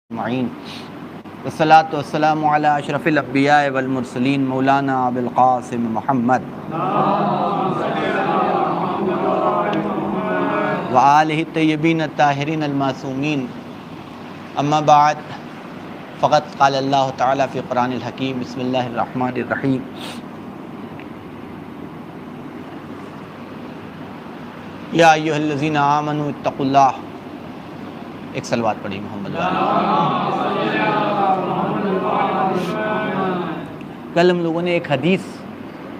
معین والصلاۃ والسلام علی اشرف الانبیاء والمرسلین مولانا ابو القاسم محمد وآلہ الطیبین الطاہرین المعصومین اما بعد فقط قال اللہ تعالی فی قرآن الحکیم بسم اللہ الرحمن الرحیم یا ایھا الذین آمنوا اتقوا اللہ. ایک صلوات پڑھی محمد علیہ. کل ہم لوگوں نے ایک حدیث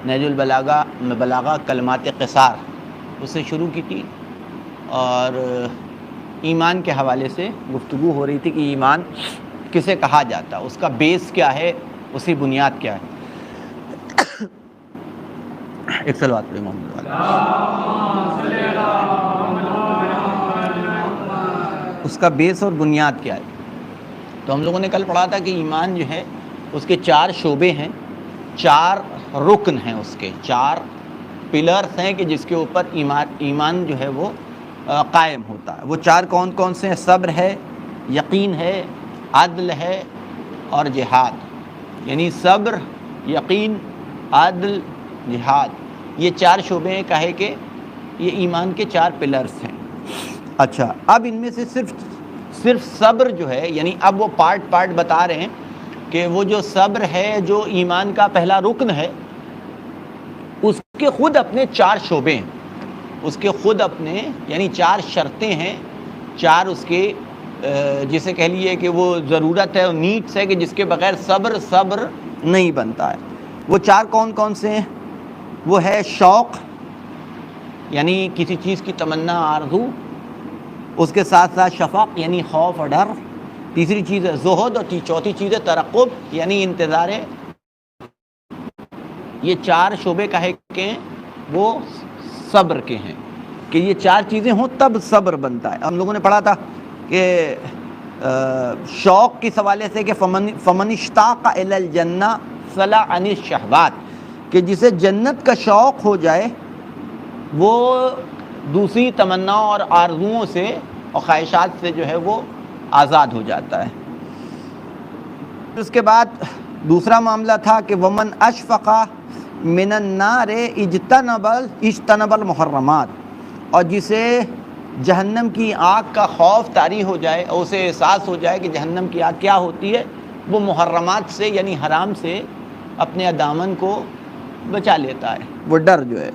نہج البلاغہ میں بلاغہ کلمات قصار اس سے شروع کی تھی اور ایمان کے حوالے سے گفتگو ہو رہی تھی کہ ایمان کسے کہا جاتا، اس کا بیس کیا ہے، اس کی بنیاد کیا ہے. ایک صلوات پڑھی محمد علیہ. اس کا بیس اور بنیاد کیا ہے. تو ہم لوگوں نے کل پڑھا تھا کہ ایمان جو ہے اس کے 4 شعبے ہیں، 4 رکن ہیں، اس کے 4 پلرز ہیں کہ جس کے اوپر ایمان جو ہے وہ قائم ہوتا ہے. وہ 4 کون کون سے ہیں؟ صبر ہے، یقین ہے، عدل ہے اور جہاد. یعنی صبر، یقین، عدل، جہاد، یہ 4 شعبے ہیں. کہے کہ یہ ایمان کے 4 پلرز ہیں. اچھا، اب ان میں سے صرف صبر جو ہے، یعنی اب وہ پارٹ بتا رہے ہیں کہ وہ جو صبر ہے جو ایمان کا پہلا رکن ہے، اس کے خود اپنے 4 شعبے ہیں. اس کے خود اپنے یعنی 4 شرطیں ہیں، 4 اس کے جسے کہہ لیے کہ وہ ضرورت ہے اور نیڈس ہے کہ جس کے بغیر صبر نہیں بنتا ہے. وہ 4 کون کون سے ہیں؟ وہ ہے شوق، یعنی کسی چیز کی تمنا، آرزو. اس کے ساتھ ساتھ شفق یعنی خوف اور ڈر. تیسری چیز ہے زہد اور چوتھی چیز ہے ترقب یعنی انتظار. یہ 4 شعبے کہے کہ وہ صبر کے ہیں کہ یہ 4 چیزیں ہوں تب صبر بنتا ہے. ہم لوگوں نے پڑھا تھا کہ شوق کے حوالے سے کہ فمن اشتاق الی الجنہ صلا عن الشہوات، کہ جسے جنت کا شوق ہو جائے وہ دوسری تمناؤں اور آرزوؤں سے اور خواہشات سے جو ہے وہ آزاد ہو جاتا ہے. اس کے بعد دوسرا معاملہ تھا کہ ومن اشفق من النار اجتنب المحرمات، اور جسے جہنم کی آگ کا خوف طاری ہو جائے اور اسے احساس ہو جائے کہ جہنم کی آگ کیا ہوتی ہے، وہ محرمات سے یعنی حرام سے اپنے دامن کو بچا لیتا ہے، وہ ڈر جو ہے.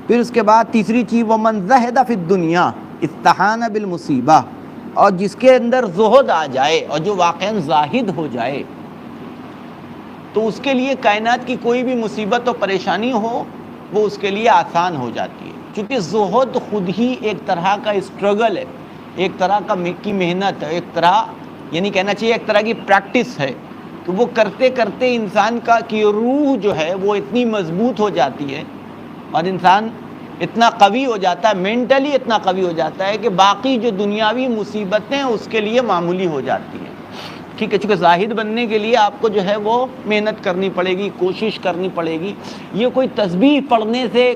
پھر اس کے بعد تیسری چیز ومن زہد فی الدنیا استحان بالمصیبہ، اور جس کے اندر زہد آ جائے اور جو واقعاً زاہد ہو جائے تو اس کے لیے کائنات کی کوئی بھی مصیبت اور پریشانی ہو وہ اس کے لیے آسان ہو جاتی ہے. چونکہ زہد خود ہی ایک طرح کا اسٹرگل ہے، ایک طرح کی محنت ہے، ایک طرح یعنی کہنا چاہیے ایک طرح کی پریکٹس ہے. تو وہ کرتے کرتے انسان کی روح جو ہے وہ اتنی مضبوط ہو جاتی ہے اور انسان اتنا قوی ہو جاتا ہے، مینٹلی اتنا قوی ہو جاتا ہے کہ باقی جو دنیاوی مصیبتیں اس کے لیے معمولی ہو جاتی ہیں. ٹھیک ہے، چونکہ زاہد بننے کے لیے آپ کو جو ہے وہ محنت کرنی پڑے گی، کوشش کرنی پڑے گی. یہ کوئی تسبیح پڑھنے سے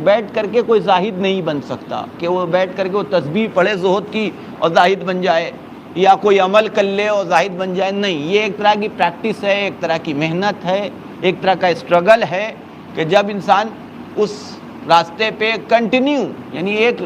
بیٹھ کر کے کوئی زاہد نہیں بن سکتا کہ وہ بیٹھ کر کے وہ تسبیح پڑھے زہد کی اور زاہد بن جائے، یا کوئی عمل کر لے اور زاہد بن جائے. نہیں، یہ ایک طرح کی پریکٹس ہے، ایک طرح کی محنت ہے، ایک طرح کا اسٹرگل ہے کہ جب انسان اس راستے پہ کنٹینیو یعنی ایک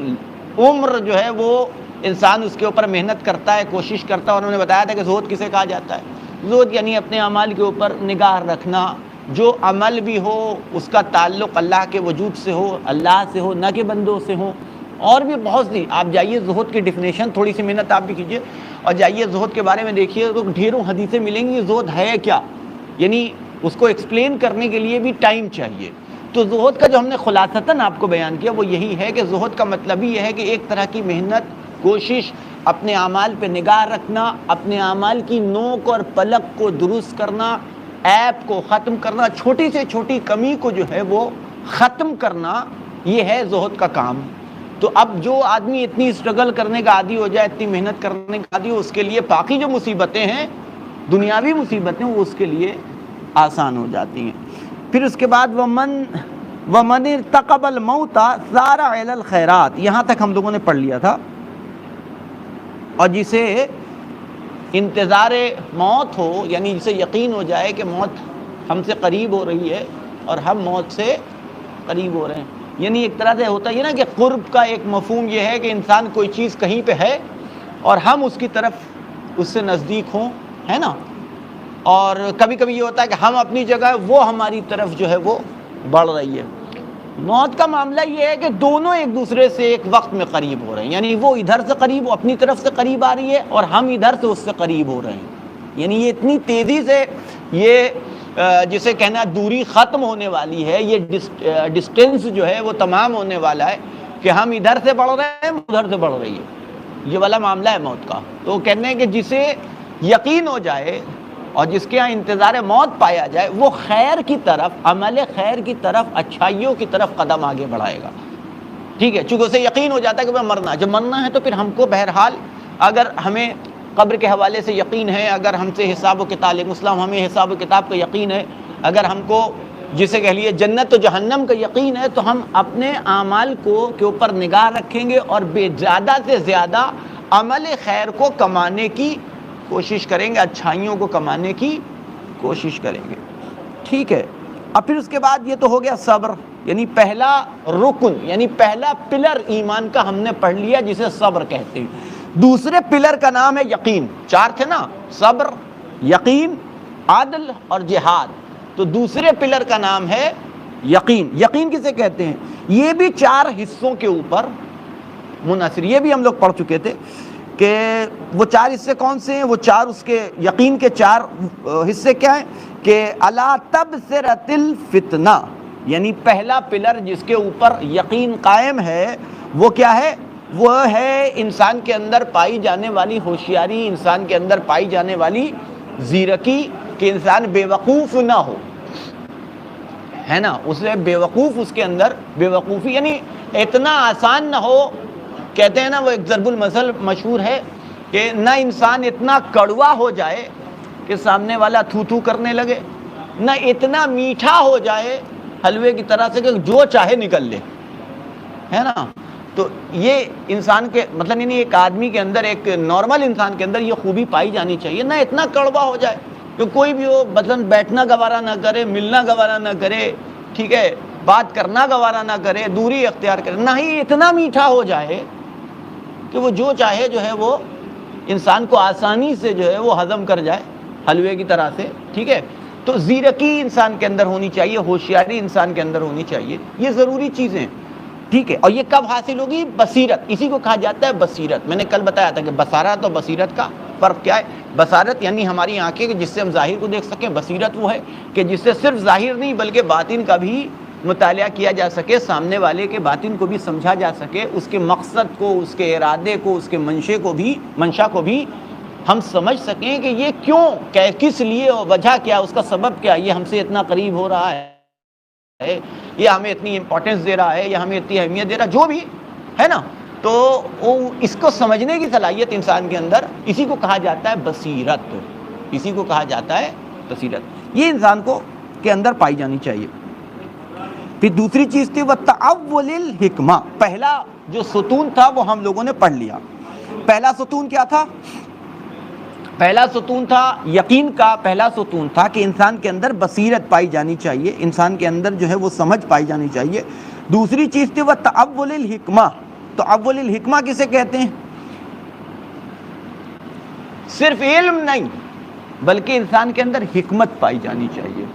عمر جو ہے وہ انسان اس کے اوپر محنت کرتا ہے، کوشش کرتا ہے. اور انہوں نے بتایا تھا کہ زہد کسے کہا جاتا ہے. زہد یعنی اپنے اعمال کے اوپر نگاہ رکھنا، جو عمل بھی ہو اس کا تعلق اللہ کے وجود سے ہو، اللہ سے ہو، نہ کہ بندوں سے ہو. اور بھی بہت سی، آپ جائیے زہد کی ڈیفینیشن، تھوڑی سی محنت آپ بھی کیجیے اور جائیے زہد کے بارے میں دیکھیے تو ڈھیروں حدیثیں ملیں گی. زہد ہے کیا، یعنی اس کو ایکسپلین کرنے کے لیے بھی ٹائم چاہیے. تو زہد کا جو ہم نے خلاصتاً آپ کو بیان کیا وہ یہی ہے کہ زہد کا مطلب ہی یہ ہے کہ ایک طرح کی محنت، کوشش، اپنے اعمال پہ نگاہ رکھنا، اپنے اعمال کی نوک اور پلک کو درست کرنا، عیب کو ختم کرنا، چھوٹی سے چھوٹی کمی کو جو ہے وہ ختم کرنا، یہ ہے زہد کا کام. تو اب جو آدمی اتنی اسٹرگل کرنے کا عادی ہو جائے، اتنی محنت کرنے کا عادی ہو، اس کے لیے باقی جو مصیبتیں ہیں، دنیاوی مصیبتیں، وہ اس کے لیے آسان ہو جاتی ہیں. پھر اس کے بعد ومن ارتقب الموت سارع الی الخیرات، یہاں تک ہم لوگوں نے پڑھ لیا تھا. اور جسے انتظار موت ہو، یعنی جسے یقین ہو جائے کہ موت ہم سے قریب ہو رہی ہے اور ہم موت سے قریب ہو رہے ہیں. یعنی ایک طرح سے ہوتا ہے نا کہ قرب کا ایک مفہوم یہ ہے کہ انسان کوئی چیز کہیں پہ ہے اور ہم اس کی طرف اس سے نزدیک ہوں، ہے نا. اور کبھی کبھی یہ ہوتا ہے کہ ہم اپنی جگہ، وہ ہماری طرف جو ہے وہ بڑھ رہی ہے. موت کا معاملہ یہ ہے کہ دونوں ایک دوسرے سے ایک وقت میں قریب ہو رہے ہیں، یعنی وہ ادھر سے قریب، وہ اپنی طرف سے قریب آ رہی ہے اور ہم ادھر سے اس سے قریب ہو رہے ہیں. یعنی یہ اتنی تیزی سے یہ جسے کہنا دوری ختم ہونے والی ہے، یہ ڈسٹینس جو ہے وہ تمام ہونے والا ہے کہ ہم ادھر سے بڑھ رہے ہیں، ادھر سے بڑھ رہی ہے. یہ والا معاملہ ہے موت کا. تو کہنے ہیں کہ جسے یقین ہو جائے اور جس کے ہاں انتظار موت پایا جائے، وہ خیر کی طرف، عمل خیر کی طرف، اچھائیوں کی طرف قدم آگے بڑھائے گا. ٹھیک ہے، چونکہ اسے یقین ہو جاتا ہے کہ میں مرنا ہے. جب مرنا ہے تو پھر ہم کو بہرحال، اگر ہمیں قبر کے حوالے سے یقین ہے، اگر ہم سے حساب و کتاب، علیکم السلام، ہمیں حساب و کتاب کا یقین ہے، اگر ہم کو جسے کہہ لیے جنت و جہنم کا یقین ہے، تو ہم اپنے اعمال کے اوپر نگاہ رکھیں گے اور زیادہ سے زیادہ عمل خیر کو کمانے کی کوشش کریں گے، اچھائیوں کو کمانے کی کوشش کریں گے. ٹھیک ہے. اب پھر اس کے بعد یہ تو ہو گیا صبر، یعنی پہلا رکن، یعنی پہلا پلر ایمان کا ہم نے پڑھ لیا جسے صبر کہتے ہیں. دوسرے پلر کا نام ہے یقین. چار تھے نا، صبر، یقین، عدل اور جہاد. تو دوسرے پلر کا نام ہے یقین. یقین کسے کہتے ہیں؟ یہ بھی چار حصوں کے اوپر منحصر. یہ بھی ہم لوگ پڑھ چکے تھے کہ وہ چار حصے کون سے ہیں. وہ چار، اس کے یقین کے چار حصے کیا ہیں کہ الا تبصرۃ الفتنہ، یعنی پہلا پلر جس کے اوپر یقین قائم ہے وہ کیا ہے؟ وہ ہے انسان کے اندر پائی جانے والی ہوشیاری، انسان کے اندر پائی جانے والی زیرکی، کہ انسان بے وقوف نہ ہو، ہے نا. اسے بے وقوف، اس کے اندر بے وقوفی، یعنی اتنا آسان نہ ہو. کہتے ہیں نا، وہ ایک ضرب المثل مشہور ہے کہ نہ انسان اتنا کڑوا ہو جائے کہ سامنے والا تھو تھو کرنے لگے، نہ اتنا میٹھا ہو جائے حلوے کی طرح سے کہ جو چاہے نکل لے، ہے نا. تو یہ انسان کے مطلب، یعنی ایک آدمی کے اندر، ایک نارمل انسان کے اندر یہ خوبی پائی جانی چاہیے. نہ اتنا کڑوا ہو جائے کہ کوئی بھی ہو، مثلاً بیٹھنا گوارا نہ کرے، ملنا گوارا نہ کرے، ٹھیک ہے، بات کرنا گوارا نہ کرے، دوری اختیار کرے. نہ ہی اتنا میٹھا ہو جائے کہ وہ جو چاہے جو ہے وہ انسان کو آسانی سے جو ہے وہ ہضم کر جائے حلوے کی طرح سے. ٹھیک ہے. تو زیرکی انسان کے اندر ہونی چاہیے، ہوشیاری انسان کے اندر ہونی چاہیے. یہ ضروری چیزیں. ٹھیک ہے. اور یہ کب حاصل ہوگی؟ بصیرت. اسی کو کہا جاتا ہے بصیرت. میں نے کل بتایا تھا کہ بصارت اور بصیرت کا فرق کیا ہے. بصارت یعنی ہماری آنکھیں کہ جس سے ہم ظاہر کو دیکھ سکیں. بصیرت وہ ہے کہ جس سے صرف ظاہر نہیں بلکہ باطن کا بھی مطالعہ کیا جا سکے، سامنے والے کے باطن کو بھی سمجھا جا سکے، اس کے مقصد کو، اس کے ارادے کو، اس کے منشا کو بھی ہم سمجھ سکیں کہ یہ کیوں، کس لیے، اور وجہ کیا، اس کا سبب کیا، یہ ہم سے اتنا قریب ہو رہا ہے، یہ ہمیں اتنی امپورٹنس دے رہا ہے، یا ہمیں اتنی اہمیت دے رہا ہے، جو بھی ہے نا. تو اس کو سمجھنے کی صلاحیت انسان کے اندر، اسی کو کہا جاتا ہے بصیرت. اسی کو کہا جاتا ہے بصیرت. یہ انسان کو کے اندر پائی جانی چاہیے. پھر دوسری چیز تھی وَتَعَوُّلِ الْحِکْمَہ. پہلا جو ستون تھا وہ ہم لوگوں نے پڑھ لیا. پہلا ستون کیا تھا؟ پہلا ستون تھا یقین کا. پہلا ستون تھا کہ انسان کے اندر بصیرت پائی جانی چاہیے، انسان کے اندر جو ہے وہ سمجھ پائی جانی چاہیے. دوسری چیز تھی وَتَعَوُّلِ الْحِکْمَہ. تعوّل الحکمہ کسے کہتے ہیں؟ صرف علم نہیں بلکہ انسان کے اندر حکمت پائی جانی چاہیے.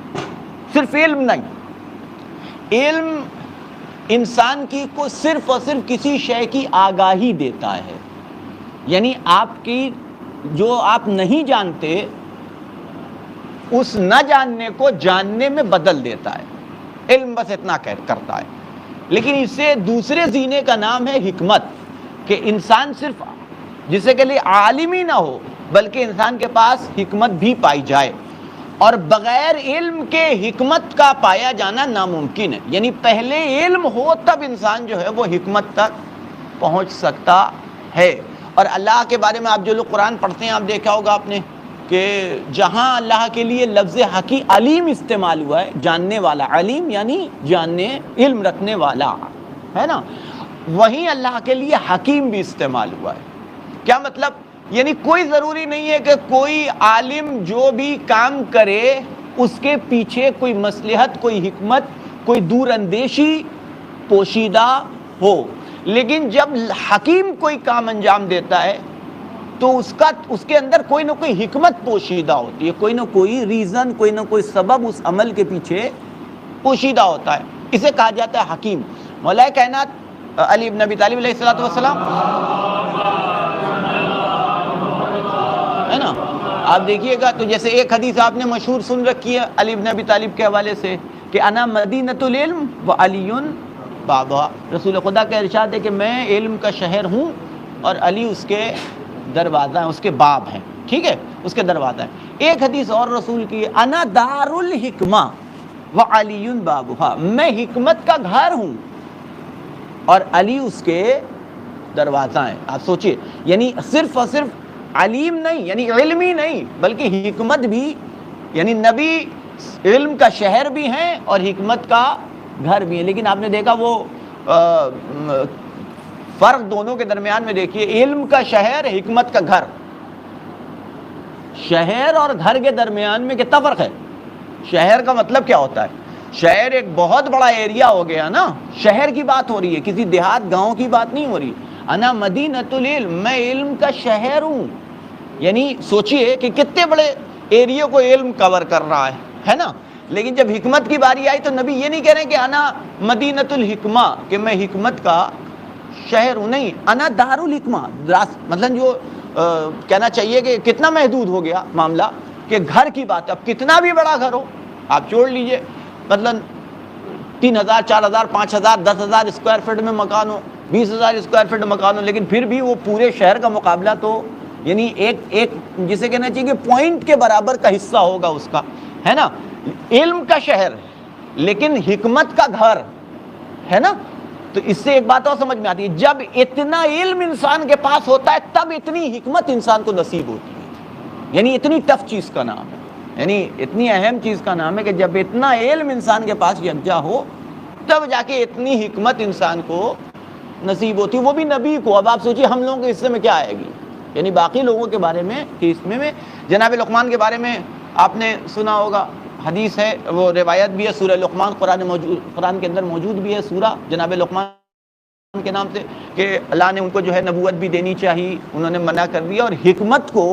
صرف علم نہیں. علم انسان کو صرف اور صرف کسی شے کی آگاہی دیتا ہے، یعنی آپ کی جو آپ نہیں جانتے اس نہ جاننے کو جاننے میں بدل دیتا ہے. علم بس اتنا کرتا ہے. لیکن اس سے دوسرے زینے کا نام ہے حکمت، کہ انسان صرف جسے کہ لیے عالم ہی نہ ہو بلکہ انسان کے پاس حکمت بھی پائی جائے. اور بغیر علم کے حکمت کا پایا جانا ناممکن ہے. یعنی پہلے علم ہو تب انسان جو ہے وہ حکمت تک پہنچ سکتا ہے. اور اللہ کے بارے میں آپ جو لوگ قرآن پڑھتے ہیں، آپ دیکھا ہوگا آپ نے کہ جہاں اللہ کے لیے لفظ حکیم علیم استعمال ہوا ہے، جاننے والا، علیم یعنی جاننے، علم رکھنے والا، ہے نا، وہیں اللہ کے لیے حکیم بھی استعمال ہوا ہے. کیا مطلب؟ یعنی کوئی ضروری نہیں ہے کہ کوئی عالم جو بھی کام کرے اس کے پیچھے کوئی مصلحت، کوئی حکمت، کوئی دور اندیشی پوشیدہ ہو، لیکن جب حکیم کوئی کام انجام دیتا ہے تو اس کے اندر کوئی نہ کوئی حکمت پوشیدہ ہوتی ہے، کوئی نہ کوئی ریزن، کوئی نہ کوئی سبب اس عمل کے پیچھے پوشیدہ ہوتا ہے، اسے کہا جاتا ہے حکیم۔ مولا کائنات علی بن ابی طالب علیہ السلام ہے نا، آپ دیکھیے گا تو جیسے ایک حدیث آپ نے مشہور سن رکھی ہے علی بن ابی طالب کے حوالے سے کہ انا مدینۃ العلم وعلی بابا، رسول خدا کا ارشاد ہے کہ میں علم کا شہر ہوں اور علی اس کے دروازہ ہیں، اس کے باب ہیں، ٹھیک ہے، اس کے دروازہ ہیں۔ ایک حدیث اور رسول کی، انا دار الحکمہ وعلی بابھا، میں حکمت کا گھر ہوں اور علی اس کے دروازہ ہیں۔ آپ سوچئے، یعنی صرف اور صرف علیم نہیں، یعنی علمی نہیں، بلکہ حکمت بھی، یعنی نبی علم کا شہر بھی ہیں اور حکمت کا گھر بھی ہے۔ لیکن آپ نے دیکھا وہ فرق دونوں کے درمیان میں دیکھیے، علم کا شہر، حکمت کا گھر، شہر اور گھر کے درمیان میں کتنا فرق ہے؟ شہر کا مطلب کیا ہوتا ہے؟ شہر ایک بہت بڑا ایریا ہو گیا نا، شہر کی بات ہو رہی ہے، کسی دیہات گاؤں کی بات نہیں ہو رہی۔ انا مدینۃ العلم، میں علم کا شہر ہوں، یعنی سوچئے کہ کتنے بڑے ایریا کو علم کور کر رہا ہے نا۔ لیکن جب حکمت کی باری آئی تو نبی یہ نہیں کہہ رہے کہ انا مدینۃ الحکمہ، کہ میں حکمت کا شہر ہوں، نہیں، انا دار الحکمہ، مطلب جو کہنا چاہیے کہ کتنا محدود ہو گیا معاملہ کہ گھر کی بات، اب کتنا بھی بڑا گھر ہو، آپ چھوڑ لیجئے، مطلب 3000 4000 5000 10,000 اسکوائر فٹ میں مکان ہو، 20,000 اسکوائر فٹ مکان ہو، لیکن پھر بھی وہ پورے شہر کا مقابلہ تو یعنی ایک جسے کہنا چاہیے کہ پوائنٹ کے برابر کا حصہ ہوگا اس کا، ہے نا۔ علم کا شہر لیکن حکمت کا گھر ہے نا۔ تو اس سے ایک بات اور سمجھ میں آتی ہے، جب اتنا علم انسان کے پاس ہوتا ہے تب اتنی حکمت انسان کو نصیب ہوتی ہے، یعنی اتنی ٹف چیز کا نام ہے، یعنی اتنی اہم چیز کا نام ہے کہ جب اتنا علم انسان کے پاس یکجا ہو تب جا کے اتنی حکمت انسان کو نصیب ہوتی ہے، وہ بھی نبی کو۔ اب آپ سوچیے ہم لوگوں کے حصے میں کیا آئے گی، یعنی باقی لوگوں کے بارے میں کہ اس میں جناب لقمان کے بارے میں آپ نے سنا ہوگا، حدیث ہے، وہ روایت بھی ہے، سورہ لقمان قرآن کے اندر موجود بھی ہے، سورہ جناب لقمان کے نام سے، کہ اللہ نے ان کو جو ہے نبوت بھی دینی چاہیے، انہوں نے منع کر دیا اور حکمت کو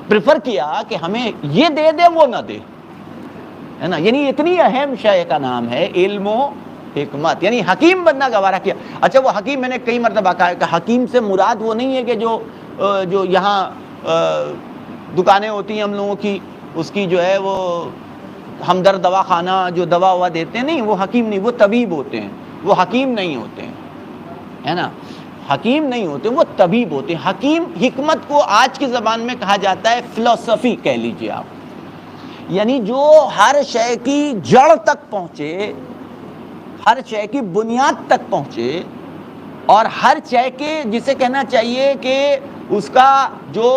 پریفر کیا کہ ہمیں یہ دے دے وہ نہ دے، ہے نا۔ یعنی اتنی اہم شے کا نام ہے علم و حکمت، یعنی حکیم بننا گوارا کیا۔ اچھا وہ حکیم میں نے کئی مرتبہ کہا کہ حکیم سے مراد وہ نہیں ہے کہ جو یہاں دکانیں ہوتی ہیں ہم لوگوں کی، اس کی جو ہے وہ ہمدرد دوا خانہ جو دوا ہوا دیتے ہیں، نہیں، وہ حکیم نہیں، وہ طبیب ہوتے ہیں، وہ حکیم نہیں ہوتے ہیں، ہے نا، حکیم نہیں ہوتے، وہ طبیب ہوتے ہیں۔ حکیم حکمت کو آج کی زبان میں کہا جاتا ہے فلسفی کہہ لیجئے آپ، یعنی جو ہر شے کی جڑ تک پہنچے، ہر شے کی بنیاد تک پہنچے، اور ہر شے کے جسے کہنا چاہیے کہ اس کا جو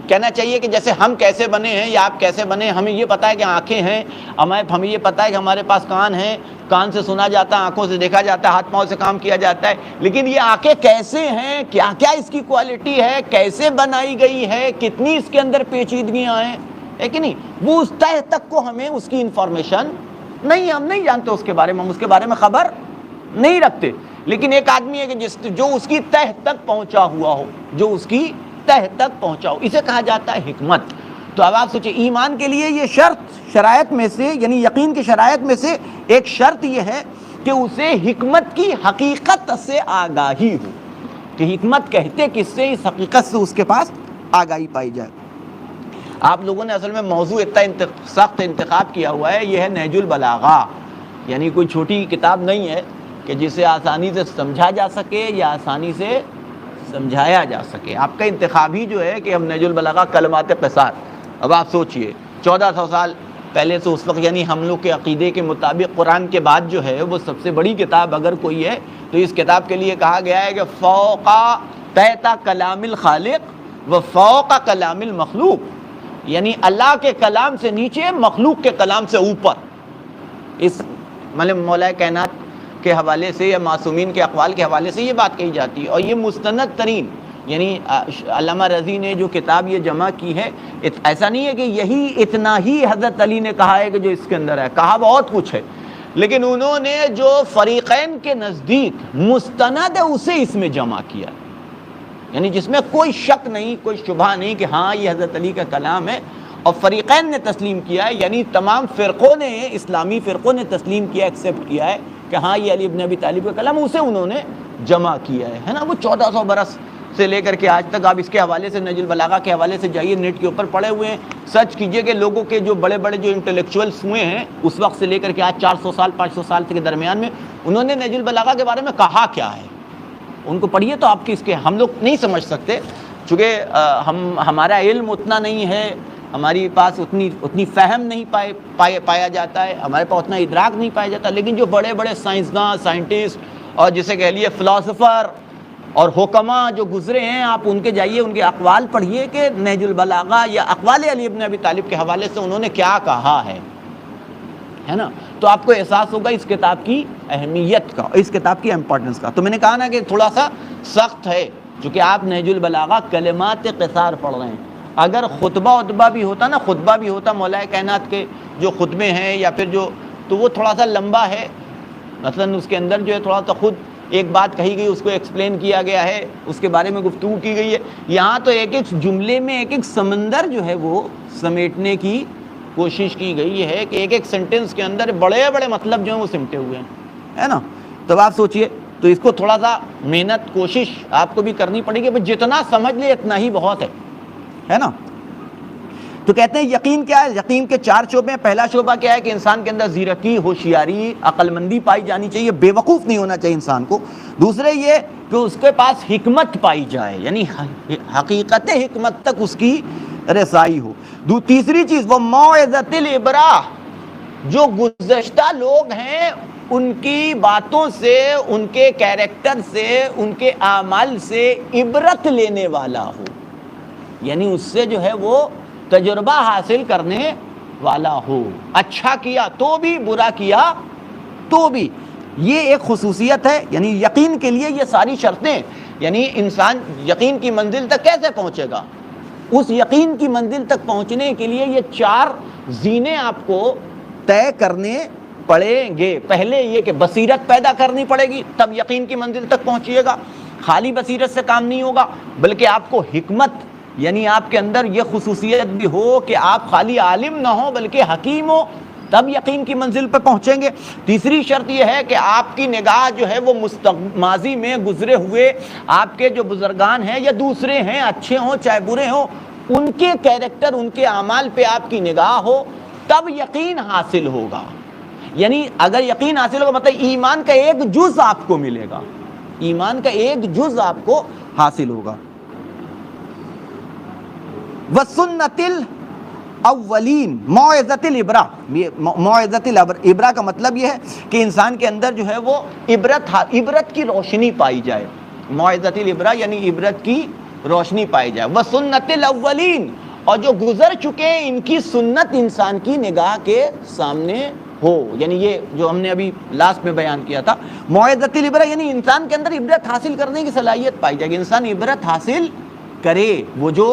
کہنا چاہیے کہ جیسے ہم کیسے بنے ہیں یا آپ کیسے بنے، ہمیں یہ پتہ ہے کہ آنکھیں ہیں، ہمیں یہ پتہ ہے کہ ہمارے پاس کان ہیں، کان سے سنا جاتا ہے، آنکھوں سے دیکھا جاتا ہے، ہاتھ پاؤں سے کام کیا جاتا ہے، لیکن یہ آنکھیں کیسے ہیں، کیا کیا اس کی کوالٹی ہے، کیسے بنائی گئی ہے، کتنی اس کے اندر پیچیدگیاں ہیں، ہے کہ نہیں، وہ اس تہ تک کو ہمیں اس کی انفارمیشن نہیں، ہم نہیں جانتے اس کے بارے میں، ہم اس کے بارے میں خبر نہیں رکھتے۔ لیکن ایک آدمی ہے کہ جو اس کی تہ تک پہنچا ہوا ہو، جو اس کی تہ تک پہنچا ہو، اسے کہا جاتا ہے حکمت۔ تو اب آپ سوچیں ایمان کے لیے یہ شرائط میں سے، یعنی یقین کی شرائط میں سے ایک شرط یہ ہے کہ اسے حکمت کی حقیقت سے آگاہی ہو، کہ حکمت کہتے کس سے، اس حقیقت سے اس کے پاس آگاہی پائی جائے۔ آپ لوگوں نے اصل میں موضوع اتنا سخت انتخاب کیا ہوا ہے، یہ ہے نہج البلاغہ، یعنی کوئی چھوٹی کتاب نہیں ہے کہ جسے آسانی سے سمجھا جا سکے یا آسانی سے سمجھایا جا سکے۔ آپ کا انتخاب ہی جو ہے کہ ہم نہج البلاغہ کلمات قصار، اب آپ سوچئے 1400 سال پہلے سے اس وقت، یعنی ہم لوگ کے عقیدے کے مطابق قرآن کے بعد جو ہے وہ سب سے بڑی کتاب اگر کوئی ہے تو اس کتاب کے لیے کہا گیا ہے کہ فوق تحت کلام الخالق و فوق کلام المخلوق، یعنی اللہ کے کلام سے نیچے، مخلوق کے کلام سے اوپر۔ اس مطلب مولا کائنات کے حوالے سے یا معصومین کے اقوال کے حوالے سے یہ بات کہی جاتی ہے، اور یہ مستند ترین یعنی علامہ رضی نے جو کتاب یہ جمع کی ہے، ایسا نہیں ہے کہ یہی اتنا ہی حضرت علی نے کہا ہے کہ جو اس کے اندر ہے، کہا بہت کچھ ہے، لیکن انہوں نے جو فریقین کے نزدیک مستند ہے اسے اس میں جمع کیا ہے، یعنی جس میں کوئی شک نہیں، کوئی شبہ نہیں کہ ہاں یہ حضرت علی کا کلام ہے، اور فریقین نے تسلیم کیا ہے، یعنی تمام فرقوں نے، اسلامی فرقوں نے تسلیم کیا، ایکسیپٹ کیا ہے کہ ہاں یہ علی ابن ابی طالب کا کلام، اسے انہوں نے جمع کیا ہے نا۔ وہ 1400 برس سے لے کر کے آج تک آپ اس کے حوالے سے نہج البلاغہ کے حوالے سے جائیے، نیٹ کے اوپر پڑے ہوئے ہیں، سرچ کیجئے کہ لوگوں کے جو بڑے بڑے جو انٹلیکچوئلس ہوئے ہیں اس وقت سے لے کر کے آج 400 سال 500 سال کے درمیان میں انہوں نے نہج البلاغہ کے بارے میں کہا کیا ہے، ان کو پڑھیے تو آپ کی اس کے ہم لوگ نہیں سمجھ سکتے، چونکہ ہمارا علم اتنا نہیں ہے، ہماری پاس اتنی فہم نہیں پایا جاتا ہے، ہمارے پاس اتنا ادراک نہیں پایا جاتا، لیکن جو بڑے بڑے سائنسداں، سائنٹسٹ اور جسے کہہ لیے فلاسفر اور حکماء جو گزرے ہیں، آپ ان کے جائیے، ان کے اقوال پڑھیے کہ نہج البلاغہ یا اقوال علی ابن ابی طالب کے حوالے سے انہوں نے کیا کہا ہے نا، تو آپ کو احساس ہوگا اس کتاب کی اہمیت کا، اس کتاب کی امپورٹنس کا۔ تو میں نے کہا نا کہ تھوڑا سا سخت ہے، چونکہ آپ نہج البلاغہ کلمات قصار پڑھ رہے ہیں، اگر خطبہ بھی ہوتا مولا کائنات کے جو خطبے ہیں یا پھر جو، تو وہ تھوڑا سا لمبا ہے، مثلا اس کے اندر جو ہے تھوڑا سا خود ایک بات کہی گئی، اس کو ایکسپلین کیا گیا ہے، اس کے بارے میں گفتگو کی گئی ہے، یہاں تو ایک ایک جملے میں ایک ایک سمندر جو ہے وہ سمیٹنے کی کوشش کی گئی ہے کہ ایک ایک سینٹنس کے اندر بڑے بڑے مطلب جو ہیں وہ سمٹے ہوئے ہیں، ہے نا۔ تو آپ سوچئے، تو اس کو تھوڑا سا محنت، کوشش آپ کو بھی کرنی پڑے گی، جتنا سمجھ لے اتنا ہی بہت ہے نا۔ تو کہتے ہیں یقین کیا ہے؟ یقین کے 4 شعبے ہیں۔ پہلا شعبہ کیا ہے کہ انسان کے اندر زیرکی، ہوشیاری، عقل مندی پائی جانی چاہیے، بے وقوف نہیں ہونا چاہیے انسان کو۔ دوسرے یہ کہ اس کے پاس حکمت پائی جائے، یعنی حقیقت حکمت تک اس کی رسائی ہو۔ تیسری چیز وہ موعظۃ العبرہ، جو گزشتہ لوگ ہیں ان کی باتوں سے، ان کے کیریکٹر سے، ان کے اعمال سے عبرت لینے والا ہو، یعنی اس سے جو ہے وہ تجربہ حاصل کرنے والا ہو، اچھا کیا تو بھی، برا کیا تو بھی۔ یہ ایک خصوصیت ہے، یعنی یقین کے لیے یہ ساری شرطیں، یعنی انسان یقین کی منزل تک کیسے پہنچے گا؟ اس یقین کی منزل تک پہنچنے کے لیے یہ 4 زینے آپ کو طے کرنے پڑیں گے۔ پہلے یہ کہ بصیرت پیدا کرنی پڑے گی، تب یقین کی منزل تک پہنچیے گا۔ خالی بصیرت سے کام نہیں ہوگا، بلکہ آپ کو حکمت، یعنی آپ کے اندر یہ خصوصیت بھی ہو کہ آپ خالی عالم نہ ہو بلکہ حکیم ہو، تب یقین کی منزل پہ پہنچیں گے۔ تیسری شرط یہ ہے کہ آپ کی نگاہ جو ہے وہ ماضی میں گزرے ہوئے آپ کے جو بزرگان ہیں یا دوسرے ہیں، اچھے ہوں چاہے برے ہوں، ان کے کیریکٹر، ان کے اعمال پہ آپ کی نگاہ ہو، تب یقین حاصل ہوگا۔ یعنی اگر یقین حاصل ہوگا مطلب ایمان کا ایک جز آپ کو ملے گا، ایمان کا ایک جز آپ کو حاصل ہوگا۔ وَسُنَّةِ الْأَوَّلِينَ موعظۃ العبرہ، موعظۃ العبرہ کا مطلب یہ ہے کہ انسان کے اندر جو ہے وہ عبرت کی روشنی پائی جائے، موعظۃ العبرہ یعنی عبرت کی روشنی پائی جائے۔ وَسُنَّةِ الْأَوَّلِينَ، اور جو گزر چکے ہیں ان کی سنت انسان کی نگاہ کے سامنے ہو، یعنی یہ جو ہم نے ابھی لاسٹ میں بیان کیا تھا، موعظۃ العبرہ یعنی انسان کے اندر عبرت حاصل کرنے کی صلاحیت پائی جائے گی، انسان عبرت حاصل کرے۔ وہ جو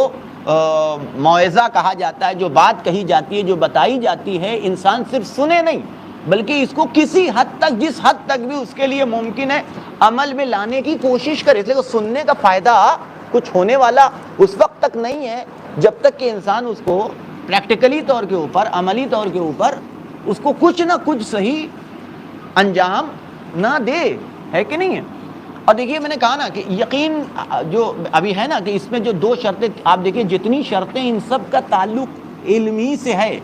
موعظہ کہا جاتا ہے، جو بات کہی جاتی ہے، جو بتائی جاتی ہے، انسان صرف سنے نہیں بلکہ اس کو کسی حد تک، جس حد تک بھی اس کے لیے ممکن ہے عمل میں لانے کی کوشش کرے۔ اس لیے سننے کا فائدہ کچھ ہونے والا اس وقت تک نہیں ہے جب تک کہ انسان اس کو پریکٹیکلی طور کے اوپر، عملی طور کے اوپر اس کو کچھ نہ کچھ صحیح انجام نہ دے، ہے کہ نہیں ہے؟ اور دیکھیے میں نے کہا نا کہ یقین جو ابھی ہے نا کہ اس میں جو 2 شرطیں آپ دیکھیں، جتنی شرطیں ان سب کا تعلق علمی سے ہے،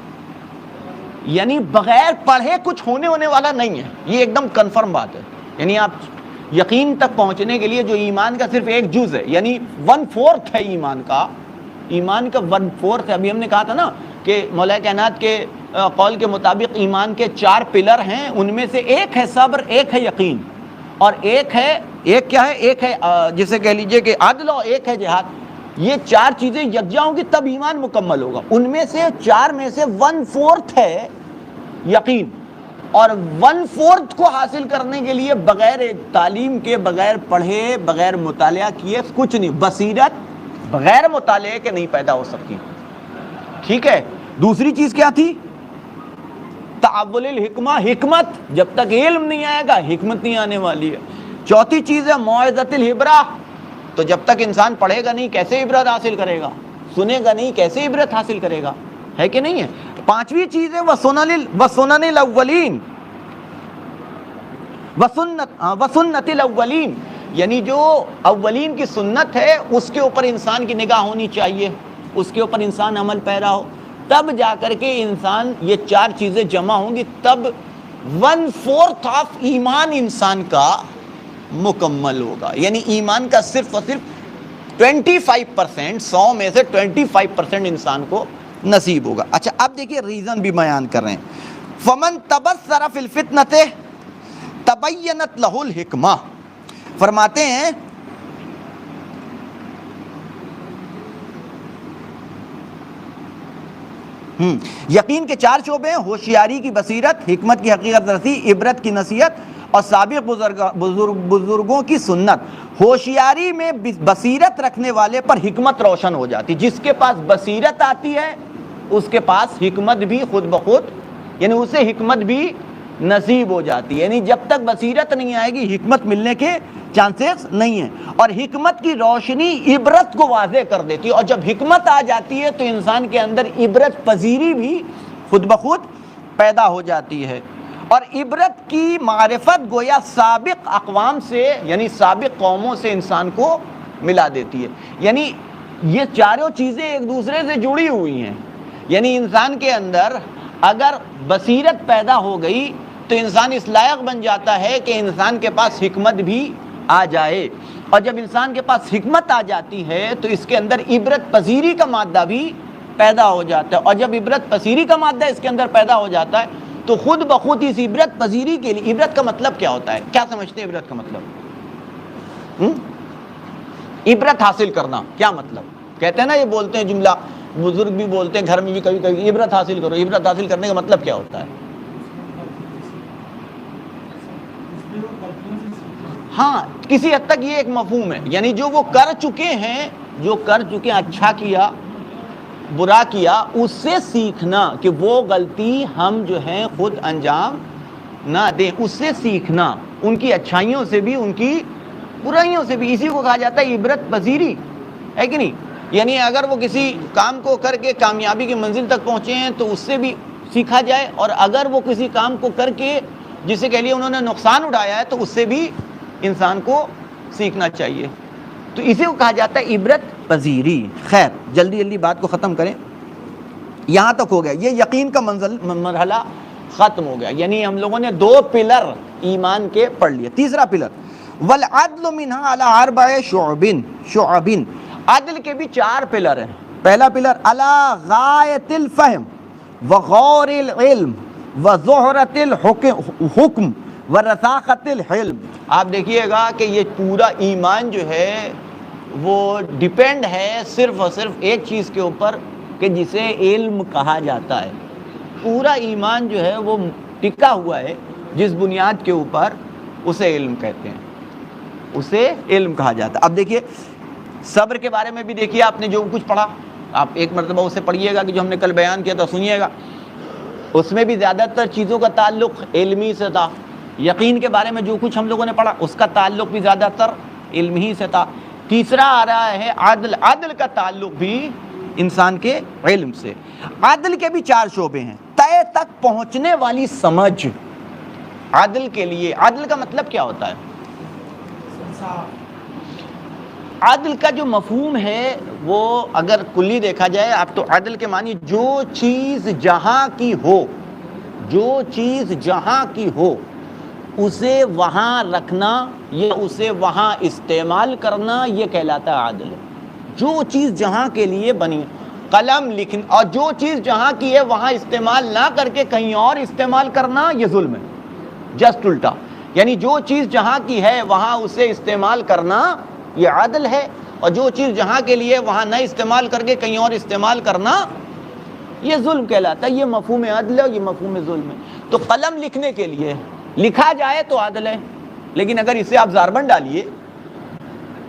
یعنی بغیر پڑھے کچھ ہونے والا نہیں ہے، یہ ایک دم کنفرم بات ہے۔ یعنی آپ یقین تک پہنچنے کے لیے جو ایمان کا صرف ایک جز ہے، یعنی 1/4 ہے ایمان کا 1/4 ہے۔ ابھی ہم نے کہا تھا نا کہ مولا کائنات کے قول کے مطابق ایمان کے 4 پلر ہیں، ان میں سے ایک ہے صبر، ایک ہے یقین، اور ایک کیا ہے؟ ایک ہے جسے کہہ لیجئے کہ عدل، اور ایک ہے جہاد۔ یہ 4 چیزیں یکجا ہوں گی تب ایمان مکمل ہوگا۔ ان میں سے 4 میں سے 1/4 ہے یقین، اور 1/4 کو حاصل کرنے کے لیے بغیر تعلیم کے، بغیر پڑھے، بغیر مطالعہ کیے کچھ نہیں. بصیرت بغیر مطالعے کے نہیں پیدا ہو سکتی. ٹھیک ہے. دوسری چیز کیا تھی؟ تعول الحکمہ، حکمت. جب تک علم نہیں آئے گا حکمت نہیں آنے والی ہے. چوتھی چیز ہے موعظۃ العبرہ. تو جب تک انسان پڑھے گا نہیں کیسے عبرت حاصل کرے گا؟ سنے گا نہیں کیسے عبرت حاصل کرے گا؟ ہے کہ نہیں ہے؟ پانچویں چیز ہے وسنن الاولین، وسنت الاولین، یعنی جو اولین کی سنت ہے اس کے اوپر انسان کی نگاہ ہونی چاہیے، اس کے اوپر انسان عمل پیرا ہو، تب جا کر کے انسان یہ چار چیزیں جمع ہوں گی، تب 1/4 آف ایمان انسان کا مکمل ہوگا. یعنی ایمان کا صرف اور صرف 25%، 100 میں سے 25% انسان کو نصیب ہوگا. اچھا اب دیکھیے ریزن بھی بیان کر رہے ہیں. فمن تبصر فی الفتنۃ تبینت لہ الحکمہ. فرماتے ہیں یقین کے 4 شعبے ہیں: ہوشیاری کی بصیرت، حکمت کی حقیقت رسی، عبرت کی نصیحت اور سابق بزرگوں کی سنت. ہوشیاری میں بصیرت رکھنے والے پر حکمت روشن ہو جاتی. جس کے پاس بصیرت آتی ہے اس کے پاس حکمت بھی خود بخود، یعنی اسے حکمت بھی نصیب ہو جاتی ہے. یعنی جب تک بصیرت نہیں آئے گی حکمت ملنے کے چانسز نہیں ہیں. اور حکمت کی روشنی عبرت کو واضح کر دیتی ہے، اور جب حکمت آ جاتی ہے تو انسان کے اندر عبرت پذیری بھی خود بخود پیدا ہو جاتی ہے. اور عبرت کی معرفت گویا سابق اقوام سے، یعنی سابق قوموں سے انسان کو ملا دیتی ہے. یعنی یہ چاروں چیزیں ایک دوسرے سے جڑی ہوئی ہیں. یعنی انسان کے اندر اگر بصیرت پیدا ہو گئی تو انسان اس لائق بن جاتا ہے کہ انسان کے پاس حکمت بھی آ جائے. اور جب انسان کے پاس حکمت آ جاتی ہے تو اس کے اندر عبرت پذیری کا مادہ بھی پیدا ہو جاتا ہے. اور جب عبرت پذیری کا مادہ اس کے اندر پیدا ہو جاتا ہے تو خود بخود اس عبرت پذیری کے لیے، عبرت کا مطلب کیا ہوتا ہے؟ کیا سمجھتے ہیں عبرت کا مطلب؟ عبرت حاصل کرنا کیا مطلب؟ کہتے ہیں نا، یہ بولتے ہیں جملہ، بزرگ بھی بولتے ہیں، گھر میں بھی کبھی کبھی، عبرت حاصل کرو. عبرت حاصل کرنے کا مطلب کیا ہوتا ہے؟ ہاں کسی حد تک یہ ایک مفہوم ہے. یعنی جو وہ کر چکے ہیں، اچھا کیا برا کیا، اس سے سیکھنا کہ وہ غلطی ہم جو ہیں خود انجام نہ دیں. اس سے سیکھنا، ان کی اچھائیوں سے بھی ان کی برائیوں سے بھی. اسی کو کہا جاتا ہے عبرت پذیری، ہے کہ نہیں؟ یعنی اگر وہ کسی کام کو کر کے کامیابی کی منزل تک پہنچے ہیں تو اس سے بھی سیکھا جائے، اور اگر وہ کسی کام کو کر کے جسے کہہ لیے انہوں نے نقصان اٹھایا ہے تو اس سے بھی انسان کو سیکھنا چاہیے. تو اسی کو کہا جاتا ہے عبرت پذیری. خیر جلدی جلدی بات کو ختم کریں. یہاں تک ہو گیا، یہ یقین کا مرحلہ ختم ہو گیا. یعنی ہم لوگوں نے 2 پلر ایمان کے پڑھ لیے. تیسرا پلر والعدل منها على 4 شعب. عدل کے بھی 4 پلر ہیں. پہلا پلر على غایت الفہم وغور العلم وظہرت الحکم ورساخت الحلم. آپ دیکھیے گا کہ یہ پورا ایمان جو ہے وہ ڈیپینڈ ہے صرف اور صرف ایک چیز کے اوپر کہ جسے علم کہا جاتا ہے. پورا ایمان جو ہے وہ ٹکا ہوا ہے جس بنیاد کے اوپر، اسے علم کہتے ہیں، اسے علم کہا جاتا ہے. اب دیکھیے صبر کے بارے میں بھی دیکھیے، آپ نے جو کچھ پڑھا، آپ ایک مرتبہ اسے پڑھیے گا کہ جو ہم نے کل بیان کیا تھا سنیے گا. اس میں بھی زیادہ تر چیزوں کا تعلق علمی سے تھا. یقین کے بارے میں جو کچھ ہم لوگوں نے پڑھا اس کا تعلق بھی زیادہ تر علم ہی سے تھا. تیسرا آ رہا ہے عدل. عدل کا تعلق بھی انسان کے علم سے. عدل کے بھی 4 شعبے ہیں. طے تک پہنچنے والی سمجھ. عدل کے لیے، عدل کا مطلب کیا ہوتا ہے؟ عدل کا جو مفہوم ہے وہ اگر کلی دیکھا جائے آپ تو عدل کے معنی جو چیز جہاں کی ہو، جو چیز جہاں کی ہو اسے وہاں رکھنا یا اسے وہاں استعمال کرنا، یہ کہلاتا ہے عدل. جو چیز جہاں کے لیے بنی، قلم لکھنا، اور جو چیز جہاں کی ہے وہاں استعمال نہ کر کے کہیں اور استعمال کرنا، یہ ظلم ہے. جسٹ الٹا. یعنی جو چیز جہاں کی ہے وہاں اسے استعمال کرنا یہ عدل ہے، اور جو چیز جہاں کے لیے وہاں نہ استعمال کر کے کہیں اور استعمال کرنا یہ ظلم کہلاتا ہے. یہ مفہوم عدل ہے اور یہ مفہوم ظلم ہے. تو قلم لکھنے کے لیے لکھا جائے تو عادل ہے، لیکن اگر اسے آپ زاربن ڈالیے